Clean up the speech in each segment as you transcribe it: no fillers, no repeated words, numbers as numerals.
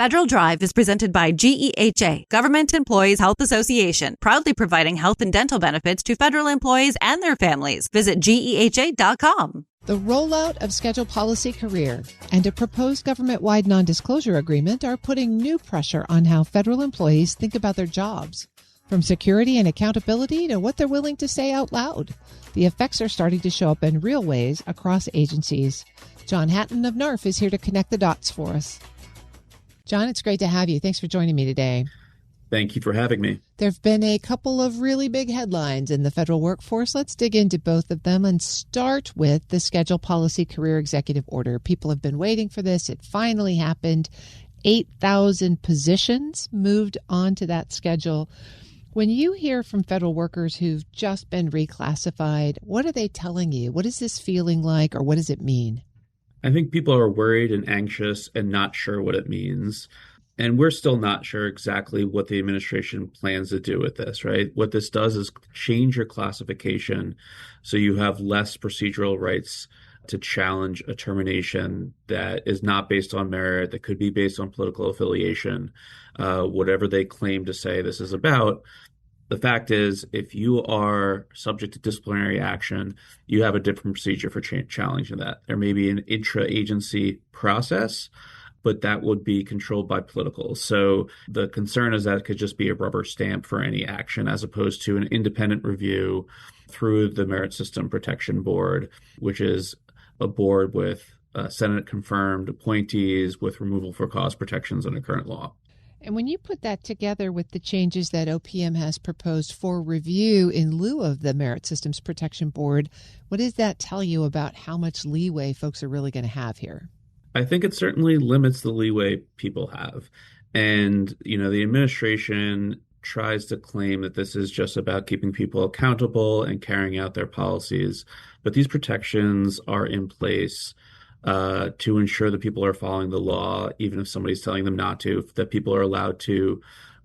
Federal Drive is presented by GEHA, Government Employees Health Association, proudly providing health and dental benefits to federal employees and their families. Visit GEHA.com. The rollout of Schedule Policy Career and a proposed government-wide nondisclosure agreement are putting new pressure on how federal employees think about their jobs. From security and accountability to what they're willing to say out loud. The effects are starting to show up in real ways across agencies. John Hatton of NARFE is here to connect the dots for us. John, it's great to have you. Thanks for joining me today. Thank you for having me. There have been a couple of really big headlines in the federal workforce. Let's dig into both of them and start with the Schedule Policy Career Executive Order. People have been waiting for this. It finally happened. 8,000 positions moved onto that schedule. When you hear from federal workers who've just been reclassified, what are they telling you? What is this feeling like, or what does it mean? I think people are worried and anxious and not sure what it means. And we're still not sure exactly what the administration plans to do with this, right? What this does is change your classification so you have less procedural rights to challenge a termination that is not based on merit, that could be based on political affiliation, whatever they claim to say this is about. The fact is, if you are subject to disciplinary action, you have a different procedure for challenging that. There may be an intra-agency process, but that would be controlled by politicals. So the concern is that it could just be a rubber stamp for any action as opposed to an independent review through the Merit System Protection Board, which is a board with Senate-confirmed appointees with removal for cause protections under current law. And when you put that together with the changes that OPM has proposed for review in lieu of the Merit Systems Protection Board, what does that tell you about how much leeway folks are really going to have here? I think it certainly limits the leeway people have. And, the administration tries to claim that this is just about keeping people accountable and carrying out their policies. But these protections are in place to ensure that people are following the law, even if somebody's telling them not to, that people are allowed to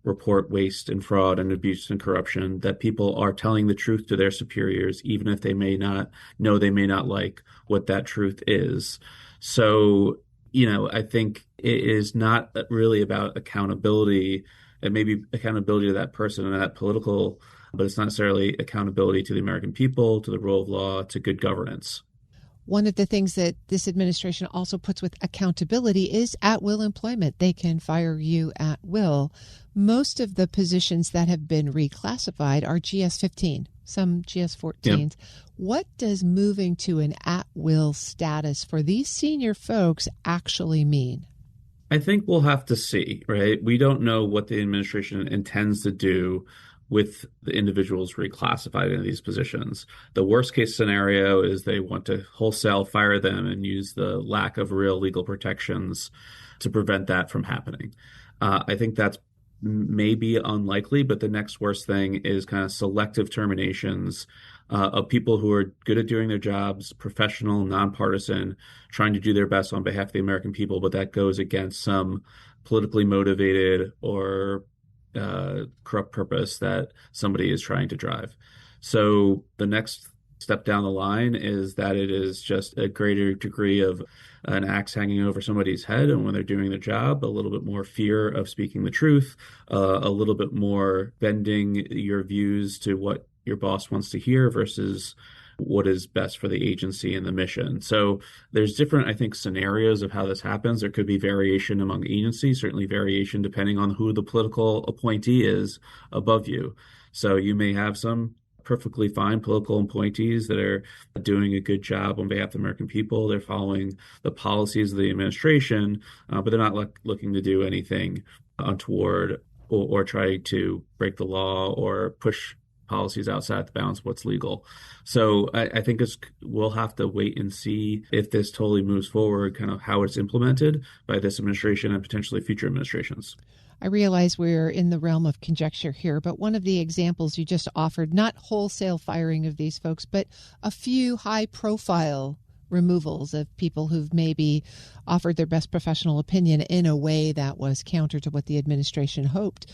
report waste and fraud and abuse and corruption, that people are telling the truth to their superiors, even if they may not like what that truth is. So, I think it is not really about accountability. It may be accountability to that person and that political, but it's not necessarily accountability to the American people, to the rule of law, to good governance. One of the things that this administration also puts with accountability is at-will employment. They can fire you at will. Most of the positions that have been reclassified are GS-15, some GS-14s. Yep. What does moving to an at-will status for these senior folks actually mean? I think we'll have to see, right? We don't know what the administration intends to do with the individuals reclassified into these positions. The worst case scenario is they want to wholesale fire them and use the lack of real legal protections to prevent that from happening. I think that's maybe unlikely, but the next worst thing is kind of selective terminations of people who are good at doing their jobs, professional, nonpartisan, trying to do their best on behalf of the American people, but that goes against some politically motivated or corrupt purpose that somebody is trying to drive. So the next step down the line is that it is just a greater degree of an axe hanging over somebody's head, and when they're doing their job, a little bit more fear of speaking the truth, a little bit more bending your views to what your boss wants to hear versus what is best for the agency and the mission. So there's different, I think, scenarios of how this happens. There could be variation among agencies, certainly variation depending on who the political appointee is above you. So you may have some perfectly fine political appointees that are doing a good job on behalf of the American people. They're following the policies of the administration, but they're not looking to do anything untoward or try to break the law or push policies outside the bounds of what's legal. So I think we'll have to wait and see if this totally moves forward, kind of how it's implemented by this administration and potentially future administrations. I realize we're in the realm of conjecture here, but one of the examples you just offered, not wholesale firing of these folks, but a few high-profile removals of people who've maybe offered their best professional opinion in a way that was counter to what the administration hoped.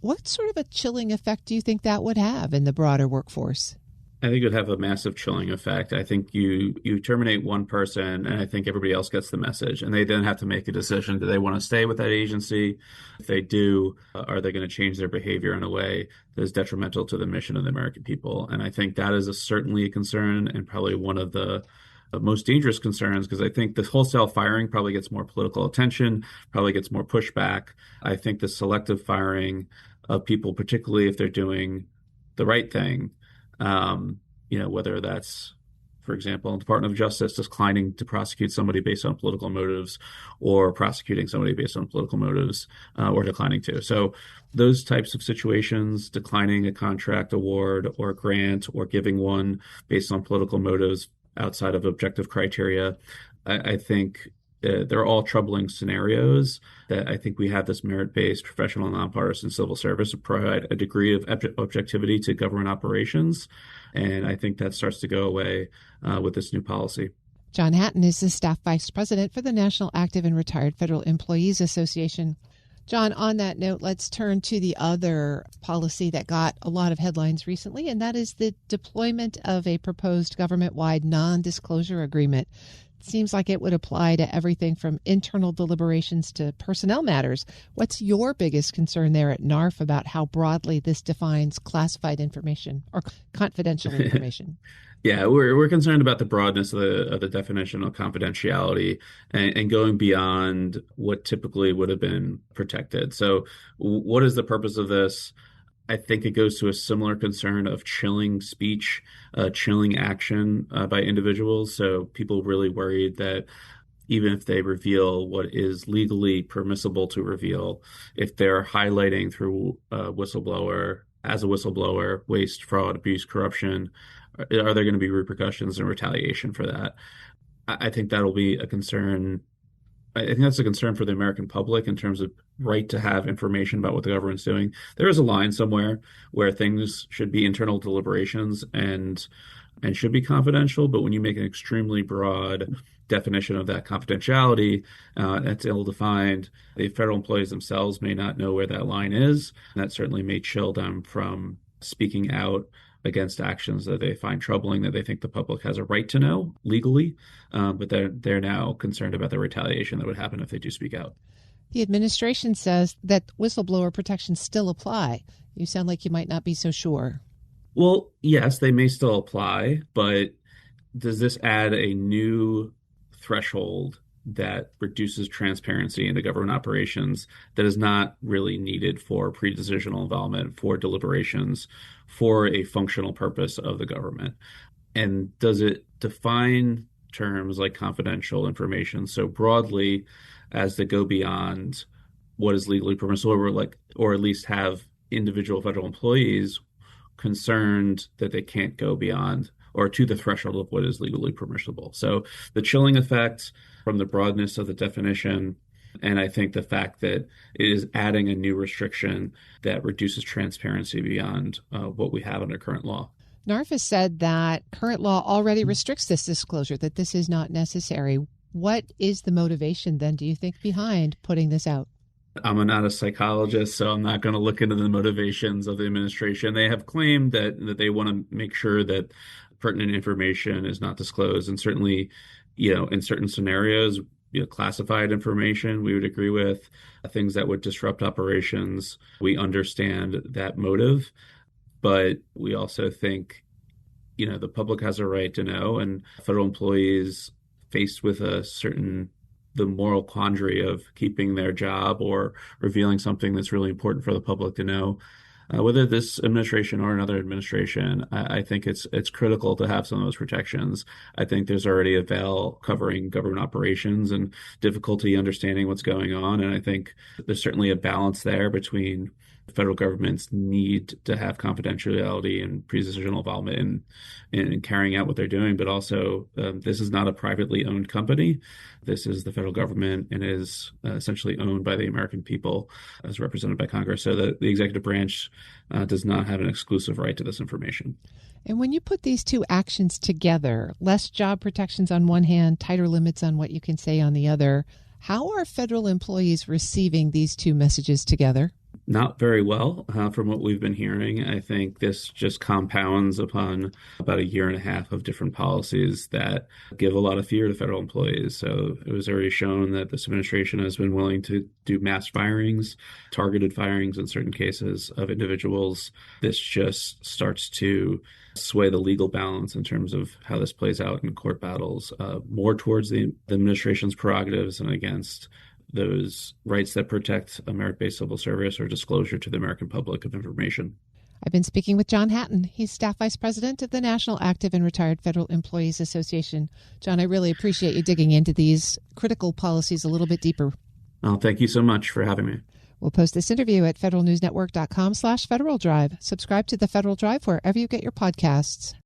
What sort of a chilling effect do you think that would have in the broader workforce? I think it would have a massive chilling effect. I think you terminate one person, and I think everybody else gets the message, and they then have to make a decision: do they want to stay with that agency? If they do, are they going to change their behavior in a way that is detrimental to the mission of the American people? And I think that is certainly a concern, and probably one of the most dangerous concerns, because I think the wholesale firing probably gets more political attention, probably gets more pushback. I think the selective firing of people, particularly if they're doing the right thing, whether that's, for example, the Department of Justice declining to prosecute somebody based on political motives, or prosecuting somebody based on political motives, or declining to. So those types of situations, declining a contract award or grant, or giving one based on political motives outside of objective criteria, I think they're all troubling scenarios that I think we have this merit-based, professional, nonpartisan civil service to provide a degree of objectivity to government operations. And I think that starts to go away with this new policy. John Hatton is the staff vice president for the National Active and Retired Federal Employees Association. John, on that note, let's turn to the other policy that got a lot of headlines recently, and that is the deployment of a proposed government-wide non-disclosure agreement. It seems like it would apply to everything from internal deliberations to personnel matters. What's your biggest concern there at NARFE about how broadly this defines classified information or confidential information? Yeah, we're concerned about the broadness of the definition of confidentiality and going beyond what typically would have been protected. So what is the purpose of this? I think it goes to a similar concern of chilling speech, chilling action by individuals. So people really worried that even if they reveal what is legally permissible to reveal, if they're highlighting through a whistleblower, waste, fraud, abuse, corruption, are there going to be repercussions and retaliation for that? I think that'll be a concern. I think that's a concern for the American public in terms of right to have information about what the government's doing. There is a line somewhere where things should be internal deliberations and should be confidential, but when you make an extremely broad definition of that confidentiality, that's ill-defined. The federal employees themselves may not know where that line is, and that certainly may chill them from speaking out against actions that they find troubling, that they think the public has a right to know legally, but they're now concerned about the retaliation that would happen if they do speak out. The administration says that whistleblower protections still apply. You sound like you might not be so sure. Well, yes, they may still apply, but does this add a new threshold that reduces transparency into government operations that is not really needed for pre-decisional involvement, for deliberations, for a functional purpose of the government? And does it define terms like confidential information so broadly as to go beyond what is legally permissible, or at least have individual federal employees concerned that they can't go beyond or to the threshold of what is legally permissible? So the chilling effect from the broadness of the definition, and I think the fact that it is adding a new restriction that reduces transparency beyond what we have under current law. NARFE has said that current law already restricts this disclosure, that this is not necessary. What is the motivation then, do you think, behind putting this out? I'm not a psychologist, so I'm not going to look into the motivations of the administration. They have claimed that they want to make sure that pertinent information is not disclosed. And certainly, in certain scenarios, classified information we would agree with, things that would disrupt operations. We understand that motive, but we also think, the public has a right to know, and federal employees faced with the moral quandary of keeping their job or revealing something that's really important for the public to know. Whether this administration or another administration, I think it's critical to have some of those protections. I think there's already a veil covering government operations and difficulty understanding what's going on. And I think there's certainly a balance there between the federal government's need to have confidentiality and pre-decisional involvement in carrying out what they're doing, but also this is not a privately owned company. This is the federal government and is essentially owned by the American people as represented by Congress. So the executive branch does not have an exclusive right to this information. And when you put these two actions together, less job protections on one hand, tighter limits on what you can say on the other, how are federal employees receiving these two messages together? Not very well, from what we've been hearing. I think this just compounds upon about a year and a half of different policies that give a lot of fear to federal employees. So it was already shown that this administration has been willing to do mass firings, targeted firings in certain cases of individuals. This just starts to sway the legal balance in terms of how this plays out in court battles, more towards the administration's prerogatives and against those rights that protect a merit-based civil service or disclosure to the American public of information. I've been speaking with John Hatton. He's Staff Vice President of the National Active and Retired Federal Employees Association. John, I really appreciate you digging into these critical policies a little bit deeper. Oh, thank you so much for having me. We'll post this interview at federalnewsnetwork.com/Federal Drive. Subscribe to the Federal Drive wherever you get your podcasts.